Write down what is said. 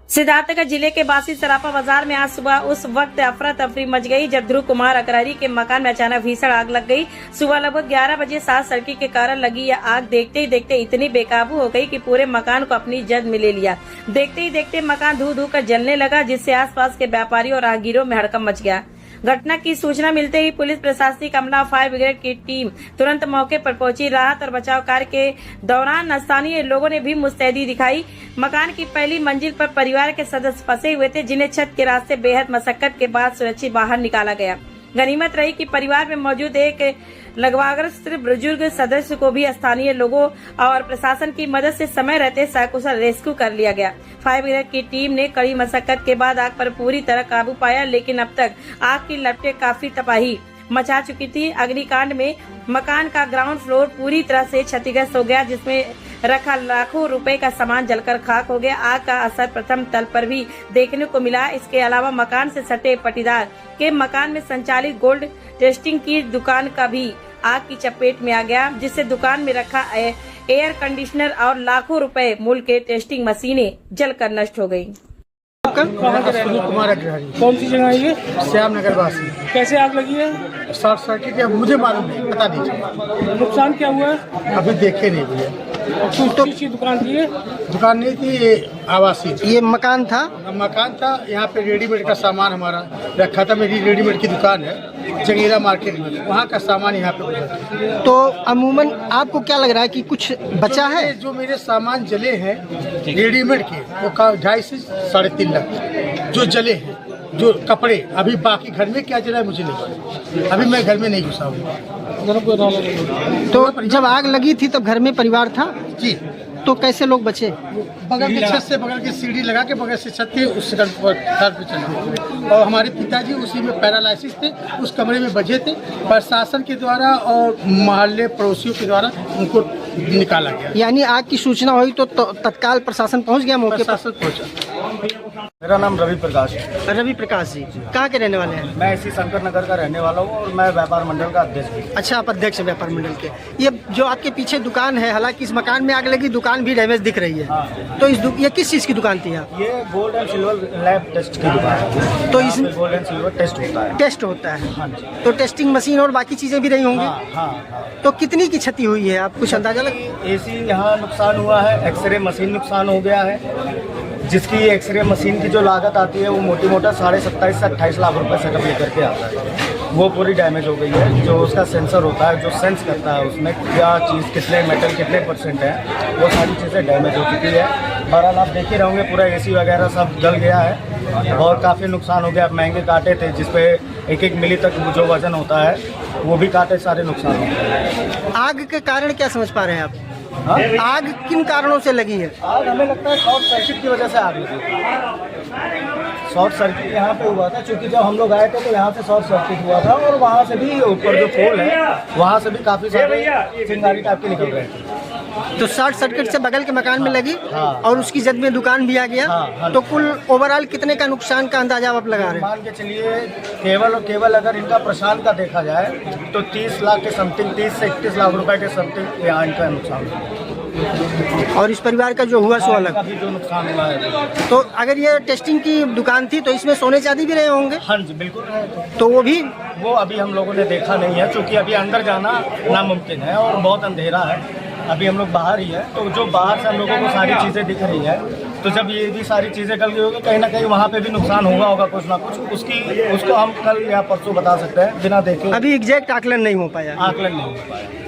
सिद्धार्थनगर जिले के बासी सराफा बाजार में आज सुबह उस वक्त अफरा तफरी मच गई जब ध्रुव कुमार अकरारी के मकान में अचानक भीषण आग लग गई। सुबह लगभग 11 बजे शॉर्ट सर्किट के कारण लगी यह आग देखते ही देखते इतनी बेकाबू हो गई कि पूरे मकान को अपनी जद में ले लिया। देखते ही देखते मकान धू धू कर जलने लगा, जिससे आसपास के व्यापारियों और राहगीरों में हड़कंप मच गया। घटना की सूचना मिलते ही पुलिस प्रशासनिक अमला फायर ब्रिगेड की टीम तुरंत मौके पर पहुंची। राहत और बचाव कार्य के दौरान स्थानीय लोगों ने भी मुस्तैदी दिखाई। मकान की पहली मंजिल पर परिवार के सदस्य फंसे हुए थे, जिन्हें छत के रास्ते बेहद मशक्कत के बाद सुरक्षित बाहर निकाला गया। गनीमत रही कि परिवार में मौजूद एक लगवाग्रस्त बुजुर्ग सदस्य को भी स्थानीय लोगों और प्रशासन की मदद से समय रहते सकुशल रेस्क्यू कर लिया गया। फायर ब्रिगेड की टीम ने कड़ी मशक्कत के बाद आग पर पूरी तरह काबू पाया, लेकिन अब तक आग की लपटें काफी तबाही मचा चुकी थी। अग्निकांड में मकान का ग्राउंड फ्लोर पूरी तरह से क्षतिग्रस्त हो गया, जिसमें रखा लाखों रुपए का सामान जलकर खाक हो गया। आग का असर प्रथम तल पर भी देखने को मिला। इसके अलावा मकान से सटे पटीदार के मकान में संचालित गोल्ड टेस्टिंग की दुकान का भी आग की चपेट में आ गया, जिससे दुकान में रखा एयर कंडीशनर और लाखों रुपए मूल्य के टेस्टिंग मशीनें जलकर नष्ट हो गई। कुमार अग्रहारी। कौन सी जगह है ये? श्याम नगर वासी। कैसे आग लगी है? शॉर्ट सर्किट या मुझे मालूम नहीं, पता नहीं। नुकसान क्या हुआ है? अभी देखे नहीं भैया। तो किसी दुकान की है? दुकान नहीं थी, ये आवासीय। ये मकान था? मकान था, यहाँ पे रेडीमेड का सामान हमारा रखा था। मेरी रेडीमेड की दुकान है जंगीरा मार्केट में, वहाँ का सामान यहाँ पे गुजरा। तो अमूमन आपको क्या लग रहा है कि कुछ बचा है? जो मेरे सामान जले हैं रेडीमेड के, वो 2.5 से 3.5 लाख जो जले हैं, जो कपड़े। अभी बाकी घर में क्या जला है मुझे नहीं पता, अभी मैं घर में नहीं घुसा हूँ। तो जब आग लगी थी तब घर में परिवार था जी। तो कैसे लोग बचे? बगल के छत से, बगल के सीढ़ी लगा के बगल से छत के उस थर्ड पे चले गए। और हमारे पिताजी उसी में पैरालाइसिस थे, उस कमरे में बचे थे। प्रशासन के द्वारा और मोहल्ले पड़ोसियों के द्वारा उनको निकाला गया। यानी आग की सूचना हुई तो तत्काल प्रशासन पहुंच गया मौके पर? प्रशासन पहुंचा। मेरा नाम रवि प्रकाश है। रवि प्रकाश जी कहाँ के रहने वाले हैं? मैं इसी शंकर नगर का रहने वाला हूँ और मैं व्यापार मंडल का अध्यक्ष भी। अच्छा, आप अध्यक्ष हैं व्यापार मंडल के। ये जो आपके पीछे दुकान है, हालांकि इस मकान में आग लगी, दुकान भी डैमेज दिख रही है। हाँ। तो ये किस चीज़ की दुकान थी? आप ये gold and silver lab test की दुकान है। तो इसमें गोल्ड एंड सिल्वर टेस्ट होता है। टेस्ट होता है? हाँ जी। तो टेस्टिंग मशीन और बाकी चीज़ें भी रही होंगी? हाँ, हाँ, हाँ। तो कितनी की क्षति हुई है, आप कुछ अंदाजा लगा? एसी यहाँ नुकसान हुआ है, एक्सरे मशीन नुकसान हो गया है, जिसकी एक्सरे मशीन की जो लागत आती है वो मोटी मोटा 27.5 से 28 लाख रुपए सेटअप लेकर के आता है। वो पूरी डैमेज हो गई है। जो उसका सेंसर होता है, जो सेंस करता है उसमें क्या चीज़ कितने मेटल कितने % है, वो सारी चीज़ें डैमेज हो चुकी है। बहरहाल आप देख ही रहोगे, पूरा एसी वगैरह सब जल गया है और काफ़ी नुकसान हो गया। महंगे कांटे थे जिसपे 1-1 मिली तक जो वजन होता है, वो भी कांटे सारे नुकसान हो गए। आग के कारण क्या समझ पा रहे हैं आप? हाँ? आग किन कारणों से लगी है? आग हमें लगता है शॉर्ट सर्किट की वजह से आग लगी। शॉर्ट सर्किट यहाँ पे हुआ था, क्योंकि जब हम लोग आए थे तो यहाँ से शॉर्ट सर्किट हुआ था और वहाँ से भी ऊपर जो पोल है वहाँ से भी काफ़ी सारे चिंगारी टाइप के निकल रहे थे। तो शॉर्ट सर्किट से बगल के मकान में लगी? हाँ। और उसकी जद में दुकान भी आ गया? हाँ। तो कुल ओवरऑल कितने का नुकसान का अंदाजा आप लगा रहे हैं? मान के चलिए केवल और केवल अगर इनका प्रशासन का देखा जाए तो 30 लाख के समथिंग, 30 से 31 लाख रुपए के समथिंग यहाँ इनका नुकसान हुआ। और इस परिवार का जो हुआ सो अलग? अभी जो नुकसान हुआ है। तो अगर ये टेस्टिंग की दुकान थी तो इसमें सोने चांदी भी रहे होंगे? हाँ जी, बिल्कुल रहे थे। तो वो अभी हम लोगों ने देखा नहीं है, क्योंकि अभी अंदर जाना नामुमकिन है और बहुत अंधेरा है। अभी हम लोग बाहर ही है, तो जो बाहर से हम लोगों को सारी चीज़ें दिख रही है, तो जब ये भी सारी चीज़ें गल गई होगी, कहीं ना कहीं वहाँ पे भी नुकसान होगा कुछ ना कुछ। उसको हम कल या परसों बता सकते हैं, बिना देखे अभी एग्जैक्ट आकलन नहीं हो पाया। आकलन नहीं हो पाया।